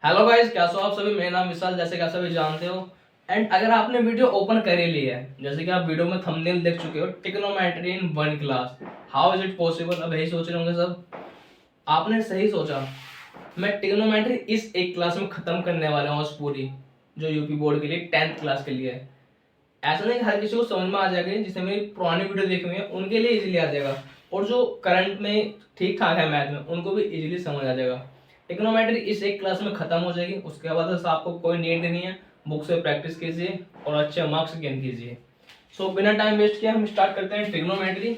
Hello guys, कैसे हो आप सभी। मेरा नाम विशाल, जैसे कि आप सभी जानते हो। एंड अगर आपने वीडियो ओपन कर ही ली है, जैसे कि आप वीडियो में थंबनेल देख चुके हो, trigonometry in one class, how is it possible. अब यही सोच रहे होंगे सब, आपने सही सोचा। मैं ट्रिग्नोमेट्री इस एक क्लास में खत्म करने वाला हूँ उस पूरी, जो यूपी बोर्ड के लिए 10th क्लास के लिए है। ऐसा नहीं कि हर किसी को समझ में आ जाएगा, जिसने मेरी पुरानी वीडियो देखी हुई है उनके लिए इजीली आ जाएगा, और जो करंट में ठीक ठाक है मैथ में उनको भी इजीली समझ आ जाएगा। इकोनोमेट्री इस एक क्लास में खत्म हो जाएगी, उसके बाद बस आपको कोई नीड नहीं है। बुक से प्रैक्टिस कीजिए और अच्छे मार्क्स गेन कीजिए। सो बिना टाइम वेस्ट किए हम स्टार्ट करते हैं ट्रिग्नोमेट्री।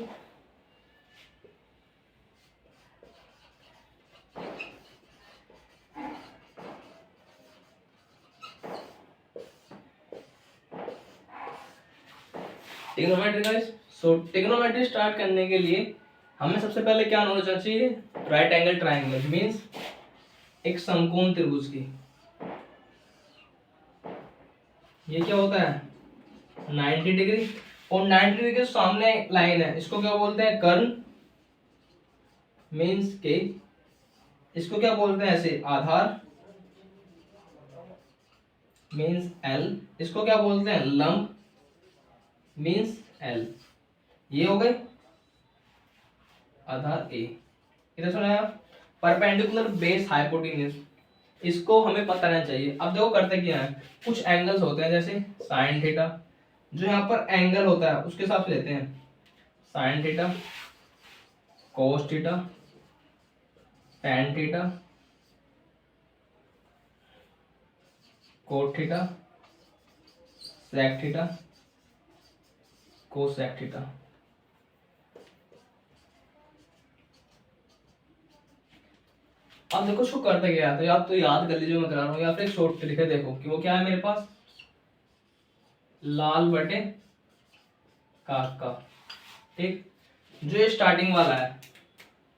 ट्रिग्नोमेट्री गाइस, सो ट्रिग्नोमेट्री स्टार्ट करने के लिए हमें सबसे पहले क्या नॉलेज होना चाहिए। राइट एंगल ट्राइंगल मीन्स एक समकोण त्रिभुज की, ये क्या होता है 90 डिग्री, और 90 डिग्री के सामने लाइन है, इसको क्या बोलते हैं कर्ण मीन्स के। इसको क्या बोलते हैं ऐसे आधार मीन्स एल। इसको क्या बोलते हैं लंब मीन्स एल। ये हो गए आधार ए। इधर सुना आप परपेंडिकुलर बेस हाइपोटेन्यूज, इसको हमें पता रहना चाहिए। अब देखो करते क्या है, कुछ एंगल्स होते हैं जैसे साइन थीटा, जो यहाँ पर एंगल होता है उसके हिसाब से लेते हैं sine theta, cos theta, tan theta, cot theta, sec theta, cosec theta. अब देखो इसको करते क्या है, तो या तो याद कर लीजिए मैं करा रहा हूँ, या फिर एक शॉर्ट लिखे देखो कि वो क्या है मेरे पास, लाल बटे काका। ठीक, जो ये स्टार्टिंग वाला है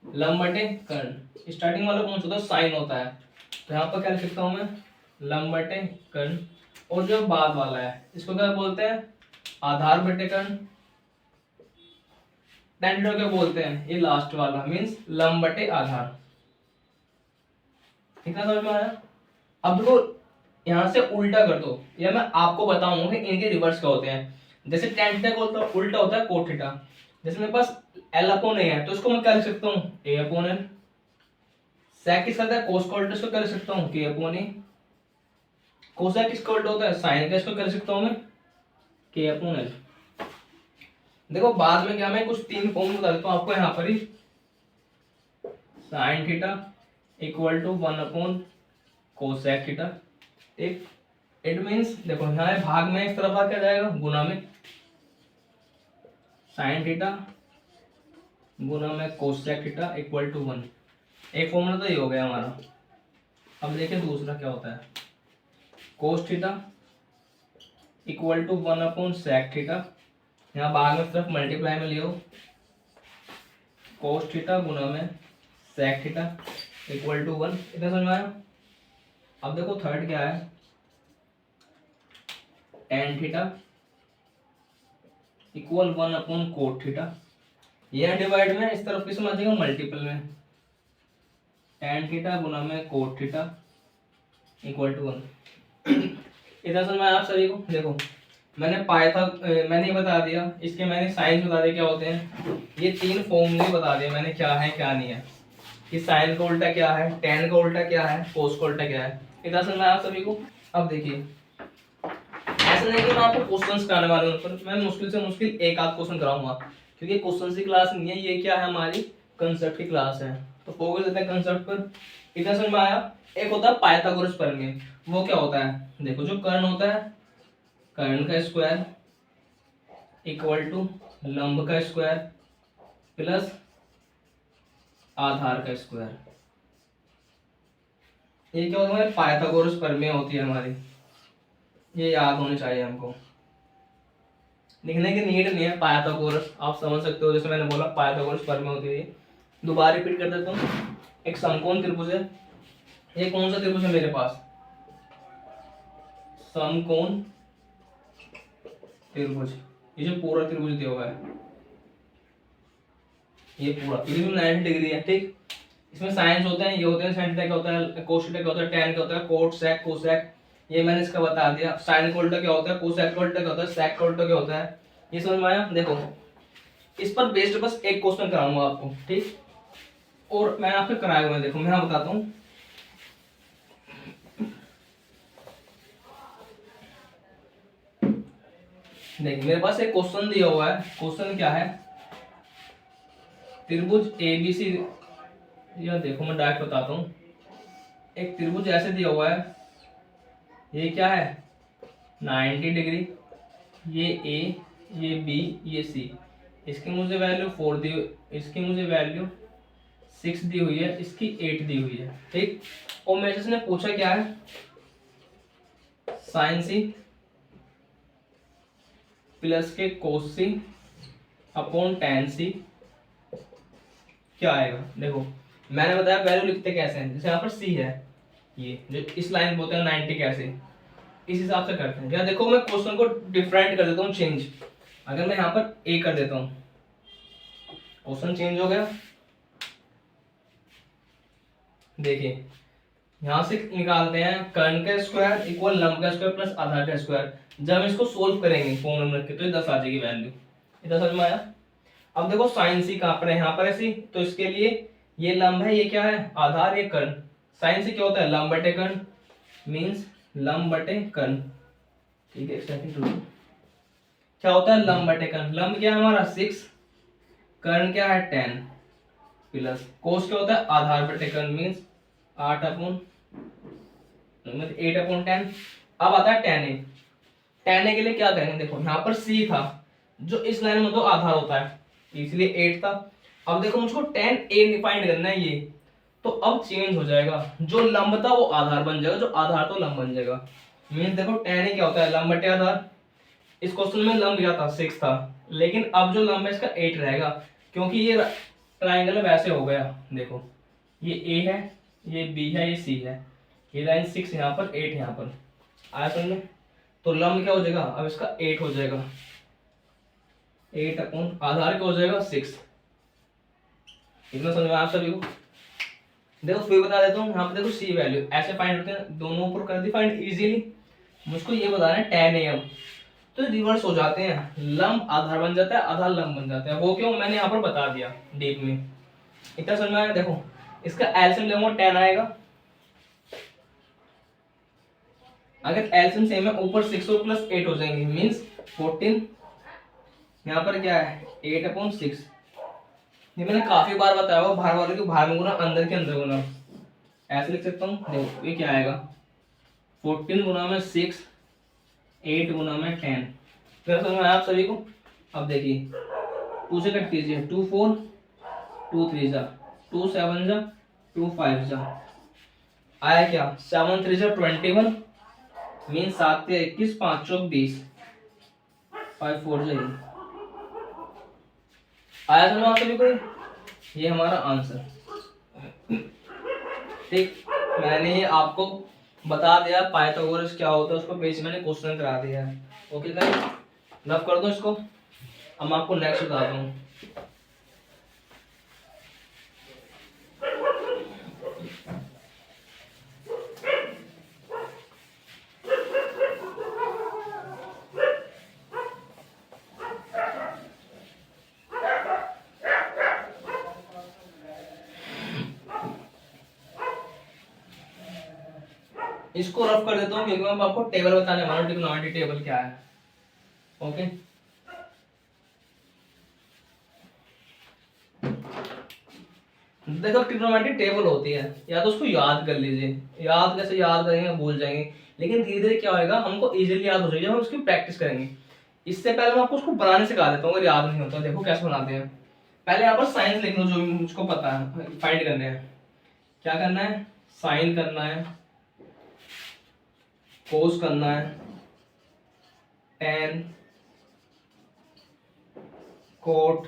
लंब बटे कर्ण, स्टार्टिंग वाला कौन सा होता है साइन होता है, तो यहाँ पर क्या लिख सकता हूँ मैं लंब बटे कर्ण। और जो बाद वाला है इसको क्या बोलते हैं आधार बटे कर्ण। टेन थीटा क्या बोलते हैं ये लास्ट वाला मीन्स लंब बटे आधार। ठीक है समझ में आया। अब देखो यहाँ से उल्टा कर दो, या मैं आपको बताऊंगा कि इनके रिवर्स क्या होते हैं। जैसे टेन थीटा का उल्टा होता है कोट थीटा। जैसे मेरे पास एल अपॉन ए है, तो इसको मैं क्या लिख सकता हूँ ए अपॉन एल। सेक किसका होता है कोस का उल्टा, इसको क्या लिख सकता हूँ के अपॉन ए। कोसेक किसका उल्टा होता है साइन का, इसको क्या लिख सकता हूँ मैं के अपॉन एल। देखो बाद में क्या मैं कुछ तीन फॉर्म बता देता हूँ आपको यहाँ पर ही। Sine theta equal to 1 upon cosec theta. ठीक, इट मीन्स देखो यहाँ है भाग में इस तरफ आ क्या जाएगा गुना में साइन थीटा गुना में कोसेक थीटा इक्वल टू 1। एक फॉर्मूला तो ये हो गया हमारा। अब देखिए दूसरा क्या होता है, cos theta equal to 1 upon sec theta. यहाँ भाग में सिर्फ मल्टीप्लाई में लियो, कोस थीटा गुना में सेक थीटा इक्वल टू 1। इतना समझ में आया। अब देखो थर्ड क्या है tan theta equal 1 upon cot theta. यह डिवाइड में इस तरफ किस में आ जाएगा मल्टीपल में, टेन थीटा गुना में कोट थीटा इक्वल टू 1। इतना समझ में आया आप सभी को। देखो मैंने पाया था, मैंने ये बता दिया, इसके मैंने साइन बता दिया क्या होते हैं, ये तीन फॉर्मूले बता दिए मैंने क्या है क्या नहीं है, कि साइन का उल्टा क्या है, टेन का उल्टा क्या है, कोस का उल्टा क्या है। इतना समझ में आया आप सभी को। अब देखिए ऐसा नहीं कि मैं आपको क्वेश्चंस कराने वाला हूं, पर मैं मुश्किल से मुश्किल एक आध क्वेश्चन कराऊंगा, क्योंकि क्वेश्चन की क्लास नहीं है ये, क्या है हमारी कंसेप्ट की क्लास है, तो फोकस देते हैं कंसेप्ट पर। इतना समझ में आया। एक होता है पाइथागोरस प्रमेय, वो क्या होता है देखो, जो कर्ण होता है कर्ण का स्क्वायर इक्वल टू लंब का स्क्वायर प्लस आधार का स्क्वायर। ये क्या होता है पाइथागोरस प्रमेय होती है हमारी, ये याद होनी चाहिए हमको, लिखने की नीड नहीं है। पाइथागोरस आप समझ सकते हो, जैसे मैंने बोला पाइथागोरस प्रमेय होती है। दोबारा रिपीट कर देता हूँ, एक समकोण त्रिभुज है, ये कौन सा त्रिभुज है मेरे पास समकोण त्रिभुज। ये जो पूरा त्रिभुज दिया हुआ है ये पूरा, ये भी 90 डिग्री है। ठीक, इसमें साइंस होते हैं, ये होते हैं साइन थीटा क्या होता है, कोस थीटा क्या होता है, टैन क्या होता है, कोट सेक कोसेक, ये मैंने इसका बता दिया। साइन उल्टा क्या होता है, कोसेक उल्टा क्या होता है, सेक का उल्टा क्या होता है, ये समझ में आया। देखो इस पर बेस्ड बस एक क्वेश्चन कराऊंगा आपको, ठीक, और मैंने आपको कराया हुआ है, देखो मैं बताता हूँ। देखिए मेरे पास एक क्वेश्चन दिया हुआ है, क्वेश्चन क्या है, त्रिभुज एबीसी, या देखो मैं डायरेक्ट बताता हूँ। एक त्रिभुज ऐसे दिया हुआ है, ये क्या है 90 डिग्री, ये ए, ये बी, ये सी, इसकी मुझे वैल्यू 4 दी, इसकी मुझे वैल्यू 6 दी हुई है, इसकी 8 दी हुई है, ठीक। और मेरे से इसने पूछा क्या है, साइन सी प्लस के कोस सी अपॉन टैन सी क्या आएगा। देखो मैंने बताया वैल्यू लिखते कैसे हैं, जैसे यहाँ पर सी है, ये जो इस लाइन बोलते हैं 90 कैसे, इस हिसाब से करते हैं। या देखो मैं क्वेश्चन को डिफरेंट कर देता हूँ, चेंज, अगर मैं यहाँ पर ए कर देता हूँ, क्वेश्चन चेंज हो गया। देखिए यहाँ से निकालते हैं कर्ण का स्क्वायर इक्वल लंब का स्क्वायर प्लस आधार का स्क्वायर। जब हम इसको सोल्व करेंगे फॉर्मूला रख के तो ये 10 आ जाएगी वैल्यू, ये 10 समझ में आया। अब देखो साइन सी कहाँ पर है, यहाँ पर है सी, तो इसके लिए ये लंब है, ये क्या है आधार, ये कर्ण। साइन सी क्या होता है, लंब बटे कर्ण, मीन्स लंब बटे कर्ण, ठीक है। सेकंड क्या होता है, लंब बटे कर्ण, लंब क्या है हमारा 6, कर्ण क्या है 10, प्लस कोस क्या होता है आधार बटे कर्ण, मीन्स 8 अपॉन 8/10। अब आता है tan a, tan a के लिए क्या करेंगे, देखो यहाँ पर c था, जो इस लाइन में तो आधार होता है, इसलिए 8 था। अब देखो मुझको tan a फाइंड करना है ये, तो अब चेंज हो जाएगा, जो लंब था वो आधार बन जाएगा, जो आधार तो लंब बन जाएगा। मीन्स देखो tan a क्या होता है, लंब बटे आधार। इस क्वेश्चन में लंब क्या था 6 था, लेकिन अब जो लंब है इसका 8 रहेगा, क्योंकि ये ट्राइंगल वैसे हो गया। देखो ये a है, ये b है, ये c है, ये लाइन 6 यहाँ पर, 8 यहाँ पर, आया समझ में। तो लंब क्या हो जाएगा, अब इसका 8 हो जाएगा, 8 अपॉन आधार क्या हो जाएगा 6। इतना समझ में आप सभी को। देखो फिर बता देता हूँ, यहाँ पे देखो सी वैल्यू ऐसे फाइंड होते हैं, दोनों ऊपर कर दी फाइंड इजीली। मुझको ये बताना है tan a, अब तो रिवर्स हो जाते हैं, लंब आधार बन जाता है, आधार लंब बन जाता है। वो क्यों, मैंने यहाँ पर बता दिया डीप में। इतना समझ में आया। देखो इसका एलसीएम लेंगे 10 आएगा, अगर एलसीएम सेम है ऊपर 6 और प्लस 8 हो जाएंगे, मींस 14। यहाँ पर क्या है 8/6, ये मैंने काफी बार बताया हुआ, बाहर वाले के बाहर में गुना, अंदर के अंदर गुना, ऐसे लिख सकता हूँ। देखो ये क्या आएगा 14 गुना में 6, 8 गुना में 10। फिर समझ में आया आप सभी को। अब देखिए 2 से कट कीजिए, 2 4, 2 3 जा, 2 7 जा, 2 5 जा, आया क्या 7 3 जा 21, मीन 7 से 21, 5 चौक 20, 5 4 जाइए, आया समझ आप सभी को। ये हमारा आंसर, ठीक। मैंने ये आपको बता दिया पाइथागोरस क्या होता है, उसको बेस मैंने क्वेश्चन करा दिया है। ओके गाइस, लव कर दो इसको। हम आपको नेक्स्ट बताता हूँ। इसको रफ कर देता हूँ क्योंकि मैं आपको टेबल बताने वाला हूँ, ट्रिग्नोमेट्री टेबल क्या है। ओके देखो ट्रिग्नोमेट्री टेबल होती है, या तो उसको याद कर लीजिए, याद कैसे याद करेंगे भूल जाएंगे, लेकिन धीरे धीरे क्या होगा हमको इजीली याद हो जाएगी जब हम उसकी प्रैक्टिस करेंगे। इससे पहले मैं आपको उसको बनाने सिखा देता हूँ, अगर याद नहीं होता। देखो कैसे बनाते हैं, पहले यहाँ पर साइंस लिख लो जो भी मुझको पता है, फाइंड करने हैं। क्या करना है, साइन करना है, कोस करना है, टेन, कोट,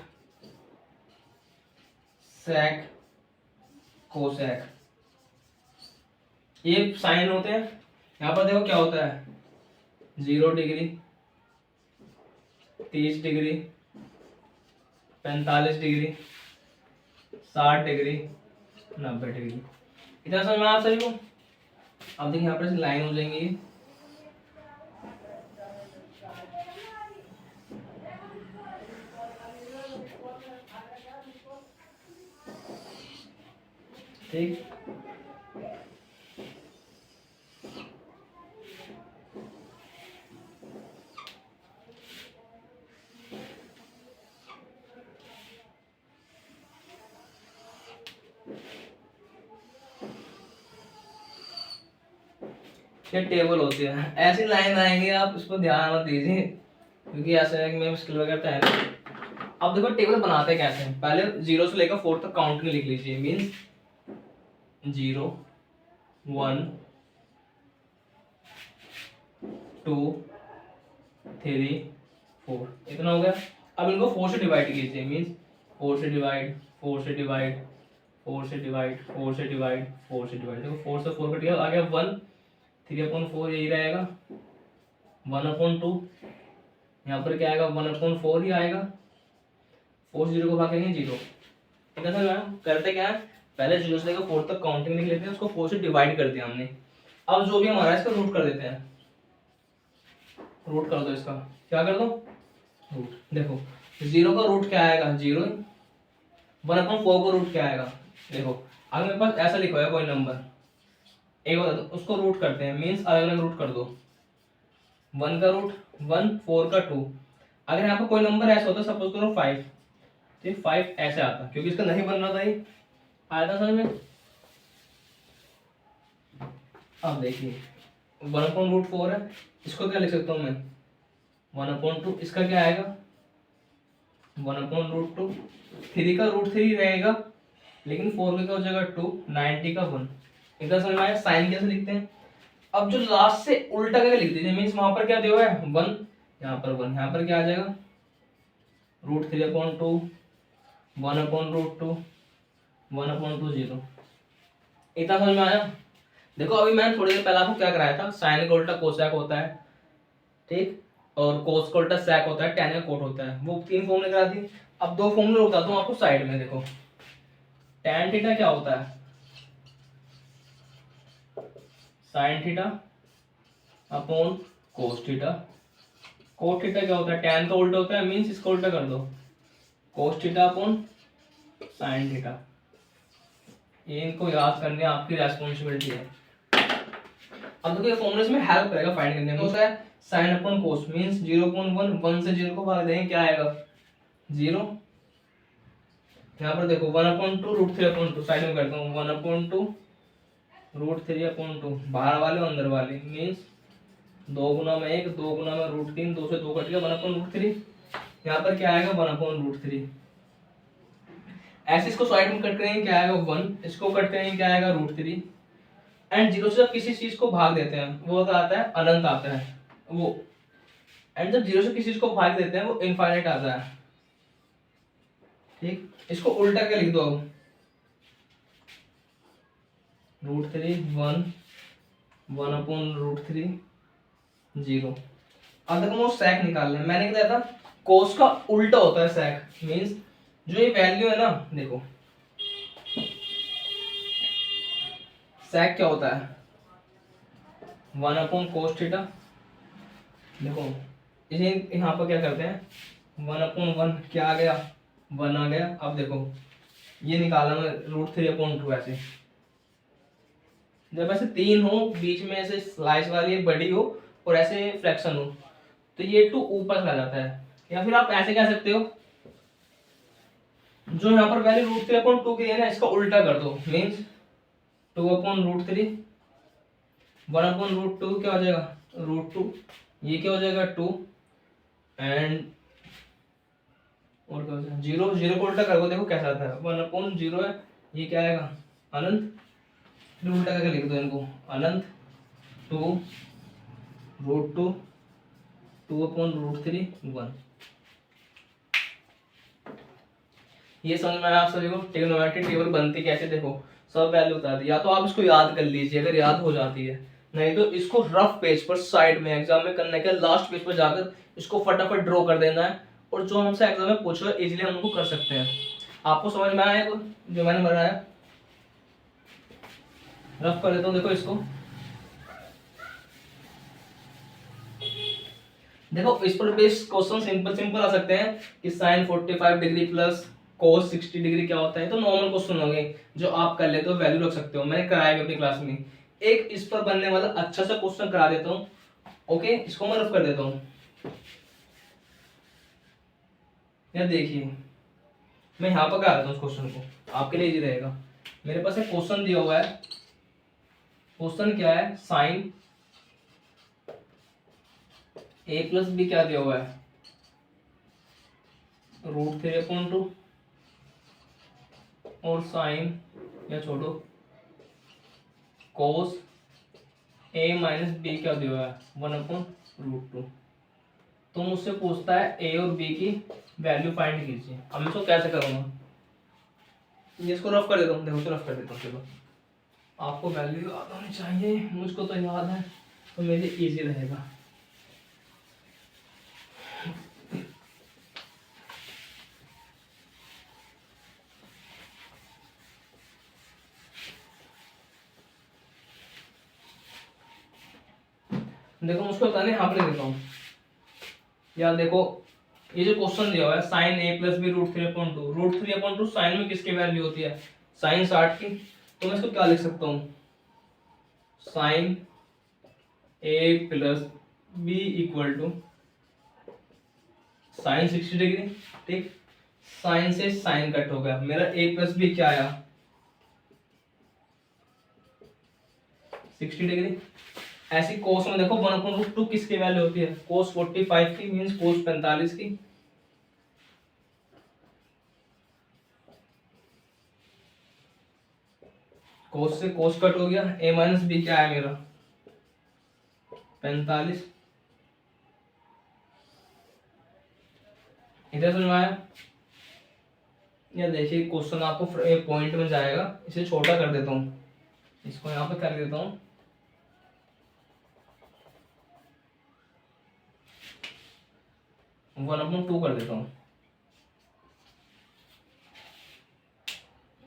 सेक, कोसेक, ये साइन होते हैं। यहाँ पर देखो क्या होता है 0 degree, 30 degree, 45 degree, 60 degree, 90 degree. इतना समझ में आप सभी को? अब देखिए यहाँ पर लाइन हो जाएंगी ये। ठीक, ये टेबल होती है, ऐसी लाइन आएंगे, आप इस पर ध्यान मत दीजिए क्योंकि ऐसा है कि मैं मुश्किल वगैरह तो है नहीं। अब देखो टेबल बनाते कैसे हैं, पहले 0 से लेकर 4 तक काउंटिंग लिख लीजिए। मीन्स 0 1 2 3 4, इतना हो गया। अब इनको 4 से डिवाइड कीजिए। मीन्स 4 से डिवाइड 4 से डिवाइड 4 से डिवाइड 4 से डिवाइड 4 से डिवाइड, देखो 4 से 4 कट गया, आ गया 1। 3/4 यही रहेगा। 1/2 यहाँ पर क्या आएगा, 1/4 ही आएगा। 4 से 0 को भागेंगे 0। ठीक है सर मैम, करते क्या है, पहले 0 से लेकर 4 तक काउंटिंग लिख लेते हैं, उसको 4 से डिवाइड कर दिया हमने। अब जो भी हमारा है इसका रूट कर देते हैं। रूट कर दो इसका, क्या कर दो, रूट। देखो 0 का रूट क्या आएगा, 0। 1/4 का रूट क्या आएगा, देखो अगर मेरे पास ऐसा लिखा है कोई नंबर एक बता दो, उसको रूट करते हैं। मीन्स अलग अलग रूट कर दो। 1 का रूट 1, 4 का 2। अगर यहाँ पर कोई नंबर ऐसा होता, सपोज करो 5, तो 5 ऐसे आता क्योंकि इसका नहीं बन रहा था ये। आया था समझ में? अब देखिए 1/4 है, इसको क्या लिख सकता हूँ मैं, 1/2। इसका क्या आएगा 1/2। 3 का रूट 3 रहेगा, लेकिन 4 का क्या हो जाएगा 2, 90 का 1। इधर समझ में आया? साइन कैसे लिखते हैं। अब जो लास्ट से उल्टा करके लिख दीजिए। मीन्स वहां पर क्या दिया हुआ है 1, यहाँ पर 1, यहाँ पर क्या आ जाएगा √3/2, 1/√2, 1/2 0। इतना समझ में आया? देखो अभी मैंने थोड़ी देर पहले आपको क्या कराया था, साइन का उल्टा कोसैक होता है, ठीक, और कोस का उल्टा सैक होता है, टैन का कोट होता है। वो 3 फॉर्मूले करा दिए। अब 2 फॉर्मूले बताता हूँ आपको साइड में। देखो टैन थीटा क्या होता है, sine theta upon cos theta. Cos theta क्या होता है, टैन का उल्टा होता है। मीन्स इसका उल्टा कर दो, कोस थीटा अपॉन साइन थीटा। ये इनको याद करने आपकी रेस्पॉन्सिबिलिटी है। अब देखो ये फॉर्मूला इसमें हेल्प करेगा फाइंड करने में। होता है साइन अपॉन कोस, मींस 0.1, 1 से 0 को भाग देंगे, क्या आएगा 0। यहाँ पर देखो 1/2 √3/2, साइड में करता हूँ 1/2 √3/2, बाहर वाले और अंदर वाले। मीन्स 2 गुना में 1, 2 गुना में √3, 2 से 2 कट गया 1/√3। यहाँ पर क्या आएगा 1/√3। ऐसे इसको साइड में कट करेंगे, क्या आएगा 1। इसको कट करेंगे, क्या आएगा √3। एंड 0 से जब किसी चीज को भाग देते हैं वो आता है अनंत आता है वो। एंड जब 0 से किसी चीज को भाग देते हैं वो इनफाइनाइट आता है। ठीक, इसको उल्टा के लिख दो अब, √3 1, 1/√3 0। अब देखो वो sec निकालना है। मैंने क्या था, कोस का उल्टा होता है sec। मींस जो ये वैल्यू है ना, देखो sec क्या होता है 1/cos थीटा। देखो इसे यहाँ पर क्या करते हैं 1/1, क्या आ गया 1 आ गया। अब देखो ये निकालना मैं √3/2। ऐसे जब ऐसे 3 हो, बीच में ऐसे स्लाइस वाली बड़ी हो और ऐसे फ्रैक्शन हो, तो ये 2 ऊपर चला जाता है। या फिर आप ऐसे कह सकते हो, जो यहाँ पर वैल्यू √3/2 की है ना, इसका उल्टा कर दो। मीन्स 2/√3, 1/√2 क्या हो जाएगा √2, ये क्या हो जाएगा 2, एंड और क्या हो जाएगा 0। 0 को उल्टा करो, देखो कैसा आता है 1/0 है, ये क्या आएगा अनंत। फिर उल्टा करके लिख दो इनको, अनंत 2√2, 2/√3 1। ये समझ में आया आप सभी को ट्रिग्नोमेट्रिक टेबल बनती कैसे। देखो सब वैल्यू बता दी, या तो आप इसको याद कर लीजिए अगर याद हो जाती है, नहीं तो इसको रफ पेज पर साइड में एग्जाम में करने के लास्ट पेज पर जाकर इसको फटाफट ड्रॉ कर देना है, और जो हमसे एग्जाम में पूछो इजीली हम उनको कर सकते हैं। आपको समझ में आया जो मैंने बनाया। रफ कर देता हूँ, देखो इसको। देखो इस पर बेस्ड क्वेश्चन सिंपल सिंपल आ सकते हैं कि sine 45 degree plus cos 60 degree क्या होता है, तो नॉर्मल क्वेश्चन होंगे जो आप कर लेते हो, वैल्यू रख सकते हो, मैंने कराया भी अपनी क्लास में। एक इस पर बनने वाला अच्छा सा क्वेश्चन करा देता हूँ, ओके, इसको मैं रफ कर देता हूँ। यार देखिए, मैं यहाँ पर करा देता हूँ उस क्वेश्चन को, आपके लिए इजी रहेगा। मेरे पास एक क्वेश्चन दिया हुआ है, क्वेश्चन क्या है, साइन ए प्लस बी क्या दिया हुआ है, √3/2 और साइन या छोड़ो कोस ए माइनस बी क्या दिया हुआ है, 1/√2। तो मुझसे पूछता है ए और बी की वैल्यू फाइंड कीजिए। अब मैं इसको कैसे करूँगा, इसको रफ कर देता हूँ, देखो तो रफ कर देता हूँ। चलो, आपको वैल्यू याद होनी चाहिए, मुझको तो याद है, तो मेरे लिए ईजी रहेगा। देखो मुझको बताने यहाँ पर देता हूँ यार। देखो ये जो क्वेश्चन दिया हुआ है, sign A plus B √3/2, √3/2 sign में किसकी वैल्यू होती है, साइन 60 की। तो मैं इसको क्या लिख सकता हूँ, sine A plus B equal to sine 60 degree. ठीक, साइन से साइन कट हो गया, मेरा ए प्लस बी क्या आया, 60 डिग्री। ऐसी कोस में देखो 1/√2 किसकी वैल्यू होती है, कोस 45 की, मीन्स कोस 45 की। कोस से कोस कट हो गया, ए माइनस बी क्या है मेरा, 45। इधर समझ में आया। या देखिए क्वेश्चन आपको पॉइंट में जाएगा, इसे छोटा कर देता हूँ, इसको यहाँ पे कर देता हूँ, (1/2) कर देता हूँ।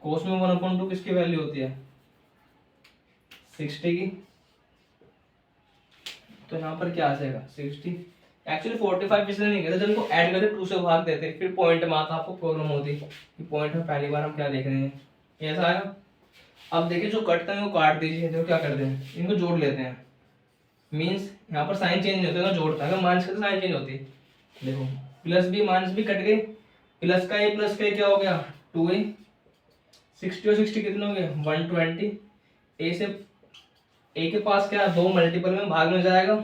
कोस में 1/2 किसकी वैल्यू होती है, 60 की। तो यहाँ पर क्या आ जाएगा, 60। एक्चुअली 45 इसलिए नहीं कहते, जब इनको ऐड करके 2 से भाग देते फिर पॉइंट में आता, आपको प्रॉब्लम होती कि पॉइंट में पहली बार हम क्या देख रहे हैं, ऐसा आएगा। अब देखिए जो कटते हैं वो काट दीजिए, जो क्या करते हैं इनको जोड़ लेते हैं, मीन्स यहाँ पर साइन चेंज नहीं होता, जोड़ता है, अगर माइनस करते साइन चेंज होती है। देखो plus B minus B cut गए, प्लस का ए प्लस का ए क्या हो गया, 2a। 60 और 60 कितने हो गए, 120। ए से ए के पास क्या, 2 मल्टीपल में भाग में जाएगा,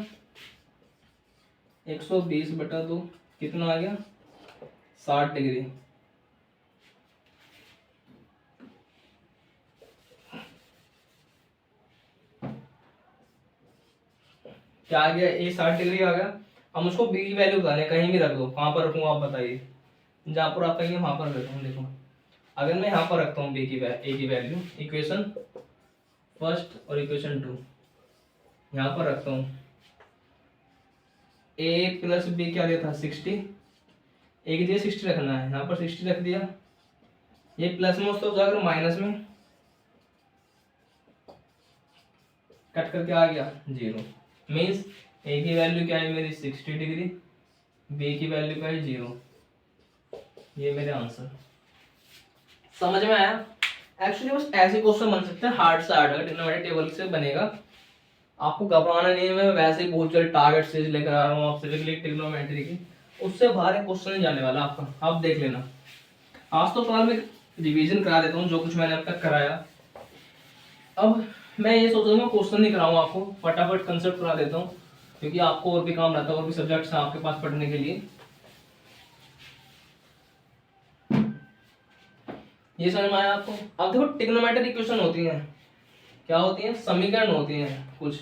120/2 कितना आ गया, 60 डिग्री। क्या आ गया, ए 60 डिग्री आ गया। अब मुझको बी की वैल्यू बताने, कहीं भी रख दो, कहाँ पर रखूँ आप बताइए, जहाँ पर आप कहेंगे वहां पर रखता हूँ। देखो अगर मैं यहाँ पर रखता हूँ बी की ए की वैल्यू, इक्वेशन फर्स्ट और इक्वेशन 2 यहाँ पर रखता हूँ, ए प्लस बी क्या दिया था, 60। ए की जगह 60 रखना है, यहाँ पर 60 रख दिया, ये प्लस में उसको जाकर माइनस में कट करके आ गया 0। मीन्स ए की वैल्यू क्या है मेरी, 60 डिग्री, बी की वैल्यू क्या है, 0। ये मेरे आंसर। समझ में आया। एक्चुअली बस ऐसे क्वेश्चन बन सकते हैं, हार्ड से हार्ड, अगर ट्रिग्नोमेट्रिक टेबल से बनेगा आपको घबराना नहीं है। मैं वैसे ही बहुत जल्द टारगेट सीरीज लेकर आ रहा हूँ आपसे ट्रिग्नोमेट्री की, उससे बाहर एक क्वेश्चन नहीं जाने वाला आपका, आप देख लेना। आज तो फिलहाल मैं रिवीजन करा देता हूँ जो कुछ मैंने अब तक कराया। अब मैं ये सोच रहा हूँ क्वेश्चन नहीं कराऊंगा आपको, फटाफट कंसेप्ट करा देता हूँ, क्योंकि आपको और भी काम रहता है, और भी सब्जेक्ट्स हैं आपके पास पढ़ने के लिए। ये समझ में आया आपको। अब देखो ट्रिग्नोमेट्रिक इक्वेशन होती हैं, क्या होती हैं, समीकरण होती हैं कुछ,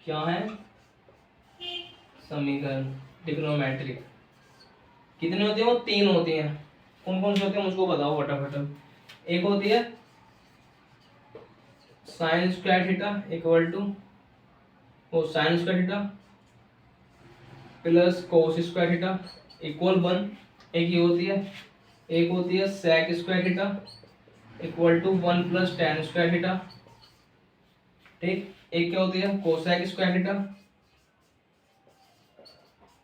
क्या है, समीकरण ट्रिग्नोमेट्रिक। कितनी होती है, वो 3 होती हैं। कौन कौन सी होती है मुझको बताओ फटाफट। एक होती है sine square theta equal to, वो sine square theta plus cos square theta equal 1। एक ही होती है, एक होती है sec square theta equal to 1 plus tan square theta ठीक, एक क्या होती है cosec square theta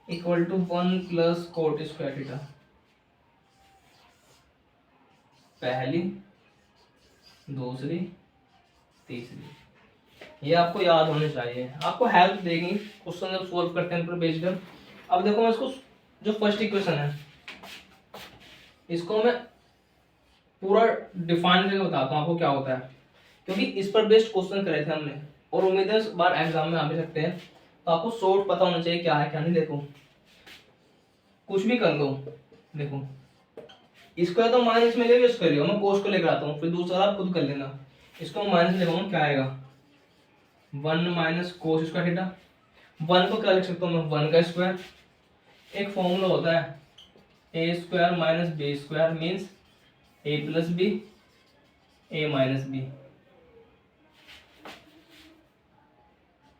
equal to 1 plus cot square theta. पहली, दूसरी, तीसरी, ये आपको याद होने चाहिए, आपको हेल्प देगी क्वेश्चन जब सोल्व करते हैं पर बेस्ड कर। अब देखो मैं इसको जो फर्स्ट इक्वेशन है इसको मैं पूरा डिफाइन करके बताता हूँ आपको क्या होता है, क्योंकि इस पर बेस्ड क्वेश्चन करे थे हमने और उम्मीद है इस बार एग्जाम में आ भी सकते हैं, तो आपको शॉर्ट पता होना चाहिए क्या है क्या नहीं। देखो कुछ भी कर लो, देखो इसको या तो माइनस में ले यूज करियो, मैं कोस को लेकर आता हूँ, फिर दूसरा आप खुद कर लेना। इसको माइनस लगाऊंगा क्या आएगा 1 माइनस कोस स्क्वायर थीटा। 1 को क्या लिख सकता हूँ मैं 1 का स्क्वायर। एक फॉर्मूला होता है A square minus B square means A plus B A minus B,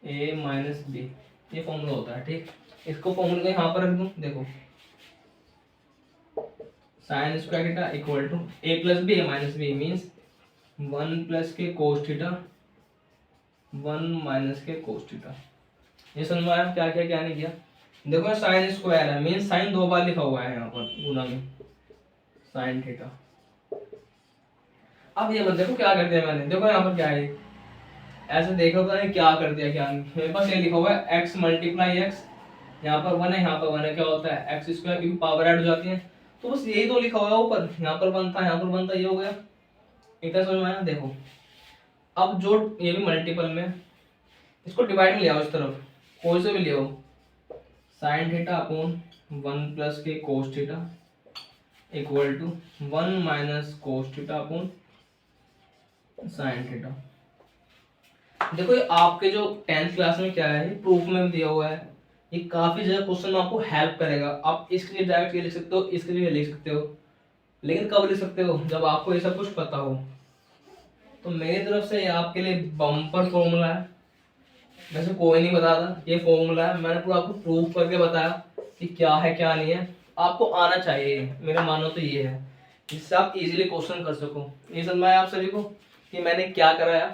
A minus B, ये फॉर्मूला होता है। ठीक, इसको फॉर्मूला को यहाँ पर रख दूं, देखो sine square theta equal to A plus B A minus B means 1 plus के कोस थीटा 1 माइनस के कोस थीटा। ये समझ में आया क्या किया क्या नहीं किया। देखो साइन स्क्वायर है मीन्स साइन 2 बार लिखा हुआ है यहाँ पर गुना में साइन थीटा। अब ये मत देखो क्या कर दिया मैंने, देखो यहाँ पर क्या है, ऐसे देखो तो नहीं क्या कर दिया क्या नहीं। मेरे पास ये लिखा हुआ है x मल्टीप्लाई एक्स, यहाँ पर 1 है यहाँ पर 1 है, क्या होता है एक्स स्क्वायर, क्योंकि पावर ऐड हो जाती है तो बस यही तो लिखा हुआ है ऊपर, यहाँ पर बनता है यहाँ पर बनता है, ये हो गया। इतना समझ में आया। देखो अब जो ये भी मल्टीपल में, इसको डिवाइड में ले आओ इस तरफ, कोई से भी ले आओ साइन थीटा अपॉन 1 प्लस के cos theta equal to 1 minus cos theta upon sine theta. देखो ये आपके जो 10th क्लास में क्या है प्रूफ में दिया हुआ है, ये काफी ज्यादा क्वेश्चन में आपको हेल्प करेगा। आप इसके लिए डायरेक्ट ये लिख सकते हो, इसके लिए लिख सकते हो, लेकिन कब लिख सकते हो जब आपको ये सब कुछ पता हो। तो मेरी तरफ से ये आपके लिए बम्पर फॉर्मूला है, वैसे कोई नहीं बताता, ये फॉर्मूला है, मैंने पूरा आपको प्रूफ करके बताया कि क्या है क्या नहीं है। आपको आना चाहिए, मेरा मानना तो ये है, जिससे आप इजीली क्वेश्चन कर सको। ये समझ में आया आप सभी को कि मैंने क्या कराया।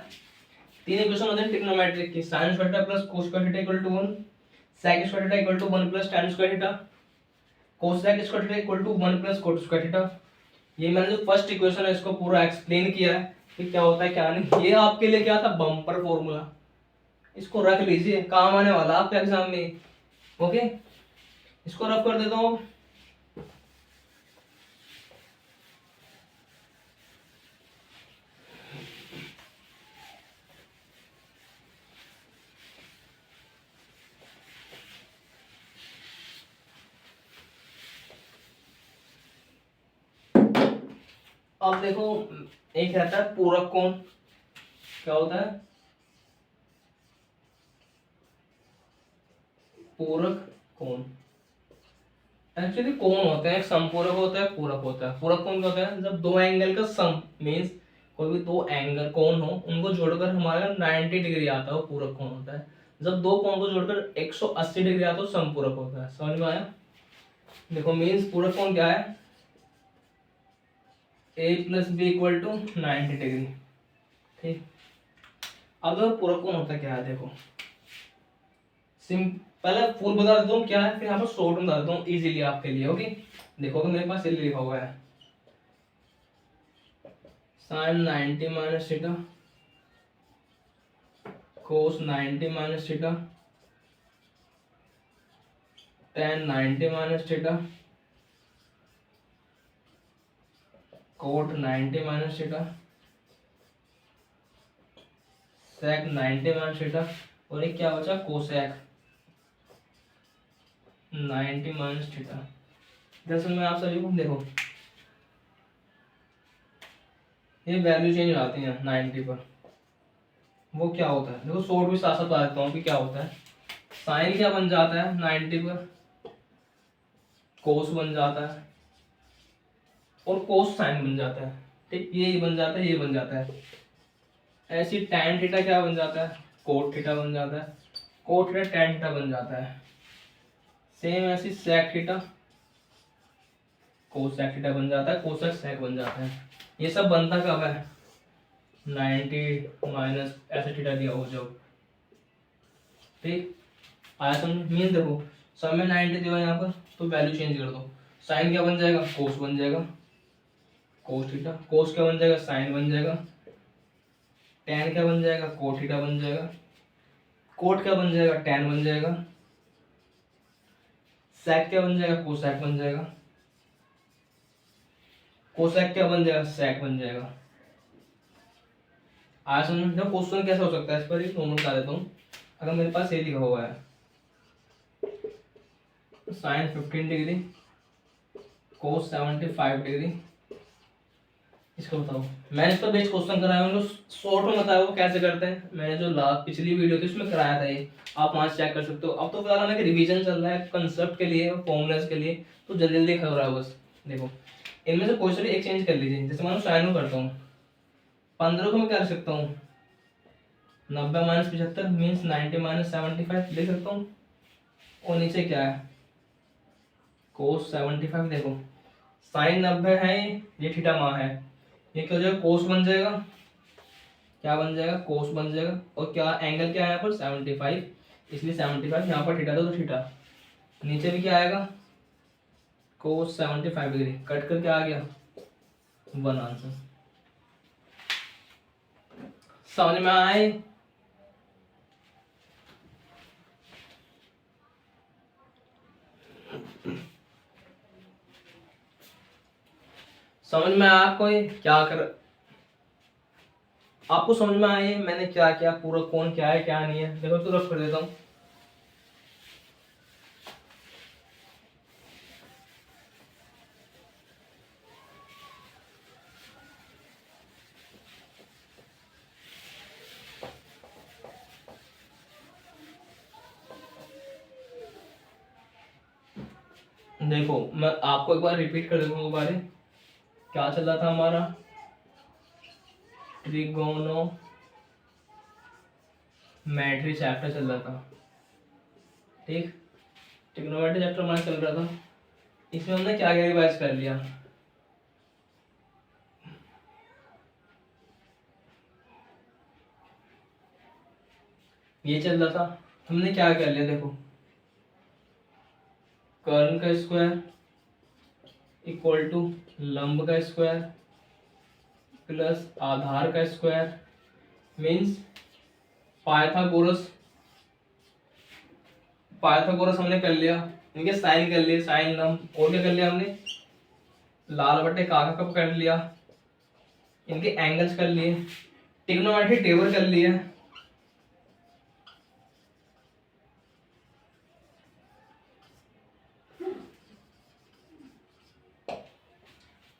3 इक्वेशन होते हैं ट्रिग्नोमेट्रिक की, sin square theta plus cos square theta equal to 1, sec square theta equal to 1 plus tan square theta, cosec square theta equal to 1 plus cot square theta. ये मैंने जो फर्स्ट इक्वेशन है इसको पूरा explain किया है कि क्या होता है क्या नहीं। ये आपके लिए क्या था बम्पर फॉर्मूला, इसको रख लीजिए, काम आने वाला आपके एग्जाम में। ओके, इसको रफ कर देता हूँ। अब देखो एक रहता है पूरक कोण, क्या होता है पूरक कोण। एक्चुअली कोण होते हैं, एक समपूरक होता है पूरक होता है। पूरक कोण क्या होता है जब दो एंगल का सम मीन्स कोई भी दो एंगल कोण हो उनको जोड़कर हमारा 90 डिग्री आता है वो पूरक कोण होता है। जब दो कोण को जोड़कर 180 डिग्री आता है तो समपूरक होता है। समझ में आया। देखो मीन्स पूरक कोण क्या है a plus B equal to 90 degree. ठीक, अब पूरक कोण होता क्या है देखो पहले फुल बता देता हूँ क्या है, फिर यहाँ पर शॉर्ट में बता देता हूँ इजीली आपके लिए। ओके, देखो मेरे पास ये लिखा हुआ है sin 90 minus theta cos 90 minus theta tan 90 minus theta cot 90 minus theta sec 90 minus theta, और एक क्या बचा कोसेक 90 माइनस थीटा। दरअसल में आप सभी को देखो ये वैल्यू चेंज हो जाती है 90 पर, वो क्या होता है देखो शॉर्ट भी साथ साथ बता देता हूँ कि क्या होता है। साइन क्या बन जाता है 90 पर कोस बन जाता है और कोस साइन बन जाता है। ठीक, ये बन जाता है ये बन जाता है। ऐसी tan थीटा क्या बन जाता है कोट थीटा बन जाता है, कोट थीटा tan थीटा बन जाता है। सेम ऐसी sec थीटा कोसेक थीटा बन जाता है, कोसेक सेक बन जाता है। ये सब बनता कब है 90 माइनस ऐसे थीटा दिया हो जब, ठीक आया समझ। मीन देखो सब में 90 दिया यहाँ पर, तो वैल्यू चेंज कर दो। साइन क्या बन जाएगा, कोस बन जाएगा, कोस थीटा। कोस क्या बन जाएगा, साइन बन जाएगा। टेन क्या बन जाएगा, कोट थीटा बन जाएगा। कोट क्या बन जाएगा, टेन बन जाएगा। सेक क्या बन जाएगा, कोसेक बन जाएगा। कोसेक क्या बन जाएगा, सेक बन जाएगा। आज समझो क्वेश्चन कैसा हो सकता है, इस पर एक नॉर्मल बता देता हूँ। अगर मेरे पास ये लिखा हुआ है साइन 15 डिग्री कोस 75 डिग्री, इसको बताओ। मैंने इस पर बेस्ड क्वेश्चन कराया, उनको शॉर्ट में बताया वो कैसे करते हैं। मैंने जो लास्ट पिछली वीडियो थी उसमें कराया था ये, आप वहां से चेक कर सकते हो। अब तो फिलहाल हमें रिवीजन चल रहा है कंसेप्ट के लिए, फॉर्मूलाज के लिए, तो जल्दी जल्दी हो रहा है बस। देखो इनमें से कोई सा भी एक चेंज कर लीजिए। जैसे मान लो साइन में करता हूँ, 15 को मैं क्या लिख सकता हूँ, 90 माइनस 75 मीन्स 90 माइनस 75 लिख सकता हूँ। और नीचे क्या है, कोस 75। देखो साइन 90 है, ये थीटा मान है, ये क्या हो जाएगा, कोस बन जाएगा। क्या बन जाएगा, कोस बन जाएगा। और क्या एंगल क्या है यहाँ पर, 75, इसलिए 75 यहाँ पर थीटा दो तो थीटा। नीचे भी क्या आएगा, कोस 75 डिग्री, कट करके आ गया 1 आंसर। समझ में आए। समझ में आया कोई क्या कर, आपको समझ में आए मैंने क्या क्या पूरा कौन क्या है क्या नहीं है। देखो तो रफ कर देता हूँ। देखो मैं आपको एक बार रिपीट कर देता हूँ दोबारा, क्या चल रहा था हमारा, ट्रिगोनोमेट्री चैप्टर चल रहा था, ठीक। ट्रिगोनोमेट्री चैप्टर हमारा चल रहा था, इसमें हमने क्या क्या रिवाइज कर लिया। ये चल रहा था, हमने क्या कर लिया, देखो कर्न का स्क्वायर इक्वल टू लंब का स्क्वायर प्लस आधार का स्क्वायर मीन्स पाइथागोरस। पाइथागोरस हमने कर लिया, इनके साइन कर लिए, साइन लंब। और क्या कर लिया हमने, लाल बटे काका कब कर लिया, इनके एंगल्स कर लिए, ट्रिग्नोमेट्री टेबल कर लिया।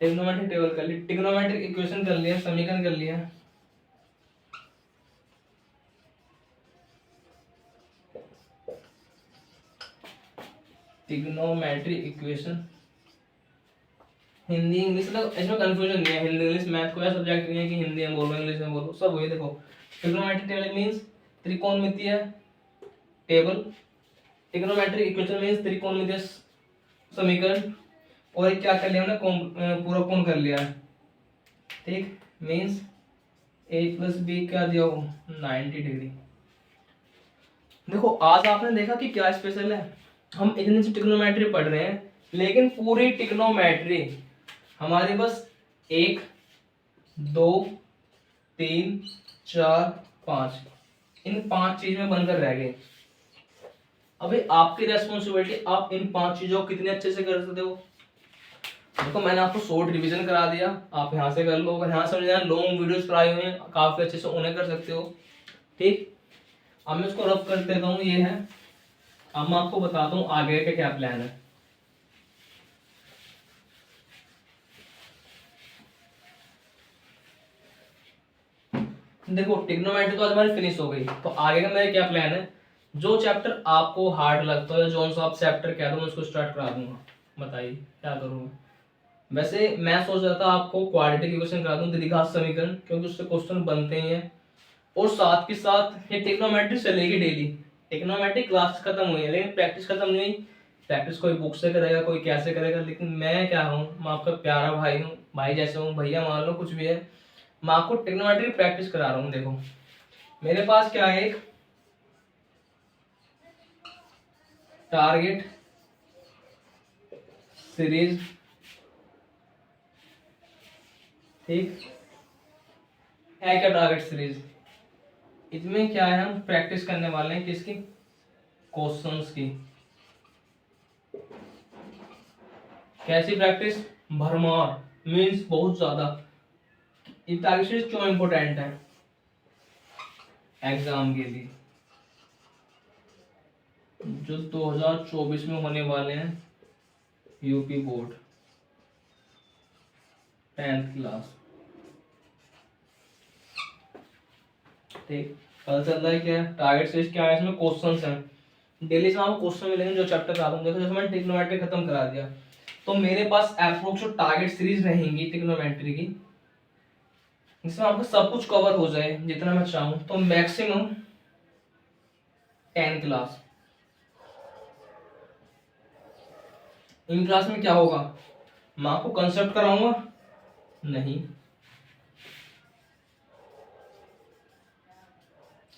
ट्रिग्नोमेट्रिक टेबल कर ली, ट्रिग्नोमेट्रिक इक्वेशन कर लिया, समीकरण कर लिया। ट्रिग्नोमेट्रिक इक्वेशन हिंदी इंग्लिश, मतलब इसमें कंफ्यूजन नहीं है। हिंदी इंग्लिश मैथ कोई सब्जेक्ट नहीं है कि हिंदी में बोलो इंग्लिश में बोलो, सब वही। देखो ट्रिग्नोमेट्रिक टेबल मींस त्रिकोणमितीय टेबल, ट्रिग्नोमेट्रिक इक्वेशन मींस त्रिकोणमितीय समीकरण। और एक क्या कर लिया हमने, पूरा कोण कर लिया, ठीक। मींस a प्लस बी क्या दिया हो, 90 डिग्री। देखो आज आपने देखा कि क्या स्पेशल है, हम इतने दिन से ट्रिग्नोमेट्री पढ़ रहे हैं, लेकिन पूरी ट्रिग्नोमेट्री हमारी बस 1 2 3 4 5 इन 5 चीज में बनकर रह गए। अभी आपकी रेस्पॉन्सिबिलिटी, आप इन 5 चीजों को कितने अच्छे से कर सकते हो। देखो मैंने आपको शॉर्ट रिवीजन करा दिया, आप यहाँ से कर लो। अगर यहाँ समझना लॉन्ग वीडियोस कराई हुई हैं काफी अच्छे से, उन्हें कर सकते हो, ठीक। अब मैं इसको रफ कर देता हूँ, ये है। अब मैं आपको बताता हूँ आगे का क्या प्लान है। देखो ट्रिग्नोमेट्री तो आज हमारी फिनिश हो गई, तो आगे का मेरा क्या प्लान है। जो चैप्टर आपको हार्ड लगता है, जो सा आप चैप्टर कह दो, मैं उसको स्टार्ट करा दूंगा। बताइए क्या करूँगा। वैसे मैं सोच रहा था आपको क्वाड्रेटिक इक्वेशन करा दूं, द्विघात समीकरण, क्योंकि उससे क्वेश्चन बनते ही हैं। और साथ के साथ ये ट्रिग्नोमेट्री चलेगी डेली। ट्रिग्नोमेट्री क्लास खत्म हुई है, लेकिन प्रैक्टिस खत्म नहीं हुई। प्रैक्टिस कोई बुक से करेगा, कोई कैसे करेगा, लेकिन मैं क्या हूँ, मैं आपका प्यारा भाई हूँ, भाई जैसे हूँ, भैया मान लो, कुछ भी है। मैं आपको ट्रिग्नोमेट्री की प्रैक्टिस करा रहा हूँ। देखो मेरे पास क्या है, एक टारगेट सीरीज, ठीक है क्या टारगेट सीरीज, इसमें क्या है हम प्रैक्टिस करने वाले हैं किसकी, क्वेश्चंस की। कैसी प्रैक्टिस, भरमार, मीन्स बहुत ज्यादा। ये टारगेट सीरीज क्यों इंपॉर्टेंट है एग्जाम के लिए, जो 2024 में होने वाले हैं, यूपी बोर्ड 10th क्लास, ठीक। पता चल रहा है क्या टारगेट सीरीज क्या है, इसमें क्वेश्चंस हैं, डेली से आपको क्वेश्चन मिलेंगे जो चैप्टर करा दूंगा। देखो जैसे मैंने ट्रिग्नोमेट्री खत्म करा दिया, तो मेरे पास अप्रोक्स टारगेट सीरीज रहेंगी ट्रिग्नोमेट्री की, जिसमें आपका सब कुछ कवर हो जाए जितना मैं चाहूँ, तो मैक्सिमम 10 क्लास। इन क्लास में क्या होगा, मैं आपको कंसेप्ट कराऊंगा नहीं,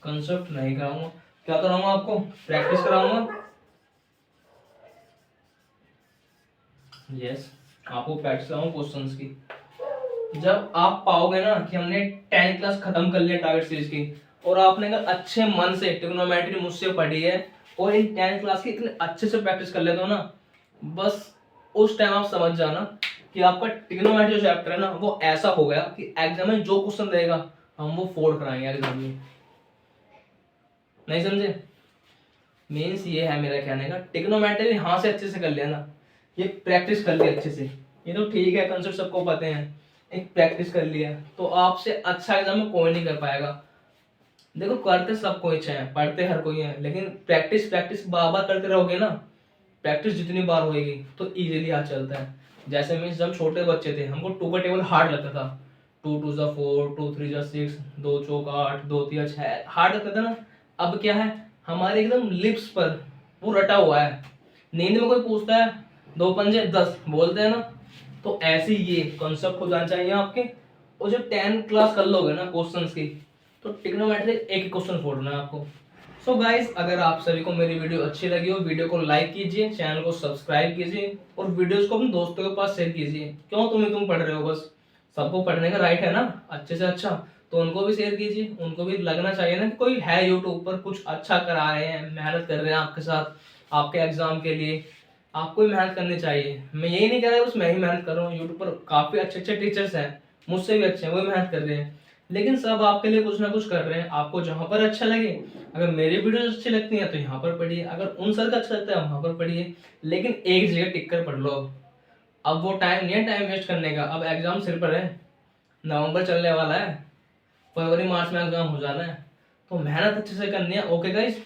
कंसेप्ट नहीं कराऊंगा, क्या कराऊंगा आपको, प्रैक्टिस कराऊंगा। यस, आपको प्रैक्टिस कराऊंगा क्वेश्चंस की। जब आप पाओगे ना कि हमने 10 क्लास खत्म कर लिया टारगेट सीरीज की, और आपने अगर अच्छे मन से ट्रिग्नोमेट्री मुझसे पढ़ी है और इन 10 क्लास की इतने अच्छे से प्रैक्टिस कर लेते हो ना, बस उस टाइम आप समझ जाना कि आपका ट्रिग्नोमेट्री जो चैप्टर है ना वो ऐसा हो गया कि एग्जाम में जो क्वेश्चन रहेगा हम वो फोड़ कराएंगे एग्जाम में। नहीं समझे, मीन्स ये है मेरा कहने का, ट्रिग्नोमेट्री यहाँ से अच्छे से कर लेना, ये प्रैक्टिस कर ली अच्छे से, ये तो ठीक है कंसेप्ट सबको पते हैं, एक प्रैक्टिस कर लिया तो आपसे अच्छा एग्जाम में कोई नहीं कर पाएगा। देखो करते सब कोई है, पढ़ते हर कोई है, लेकिन प्रैक्टिस प्रैक्टिस बार बार करते रहोगे ना, प्रैक्टिस जितनी बार होएगी तो इजीली हाथ चलता है। जैसे मीन्स जब छोटे बच्चे थे हमको 2 का टेबल हार्ड लगता था, 2 2 जा 4, 2 3 जा 6, 2 चौक 8, 2 3 6, हार्ड लगता था ना। अब क्या है, हमारे एकदम लिप्स पर वो रटा हुआ है, नींद में कोई पूछता है 2 पंजे 10 बोलते हैं ना, तो ऐसे ये कॉन्सेप्ट हो जाना चाहिए आपके। और जब 10 क्लास कर लोगे ना क्वेश्चंस की, तो ट्रिग्नोमेट्री एक क्वेश्चन फोड़ना है आपको। सो गाइस, अगर आप सभी को मेरी वीडियो अच्छी लगी हो, वीडियो को लाइक कीजिए, चैनल को सब्सक्राइब कीजिए और वीडियोस को अपने दोस्तों के पास शेयर कीजिए। क्यों, तुम पढ़ रहे हो, बस सबको पढ़ने का राइट है ना अच्छे से अच्छा, तो उनको भी शेयर कीजिए, उनको भी लगना चाहिए ना कि कोई है यूट्यूब पर कुछ अच्छा करा रहे हैं, मेहनत कर रहे हैं आपके साथ आपके एग्जाम के लिए। आपको भी मेहनत करनी चाहिए, मैं यही नहीं कह रहा बस मैं ही मेहनत कर रहा हूँ, यूट्यूब पर काफी अच्छे अच्छे टीचर्स हैं, मुझसे भी अच्छे हैं, वो भी मेहनत कर रहे हैं, लेकिन सब आपके लिए कुछ ना कुछ कर रहे हैं। आपको जहां पर अच्छा लगे, अगर मेरी वीडियो अच्छी लगती है तो यहाँ पर पढ़िए, अगर उन सर का अच्छा लगता है वहां पर पढ़िए, लेकिन एक जगह टिक कर पढ़ लो। अब वो टाइम नहीं है टाइम वेस्ट करने का, अब एग्जाम सिर पर है, नवंबर चलने वाला है, फरवरी मार्च में एग्जाम हो जाना है, तो मेहनत अच्छे से करनी है। Okay guys.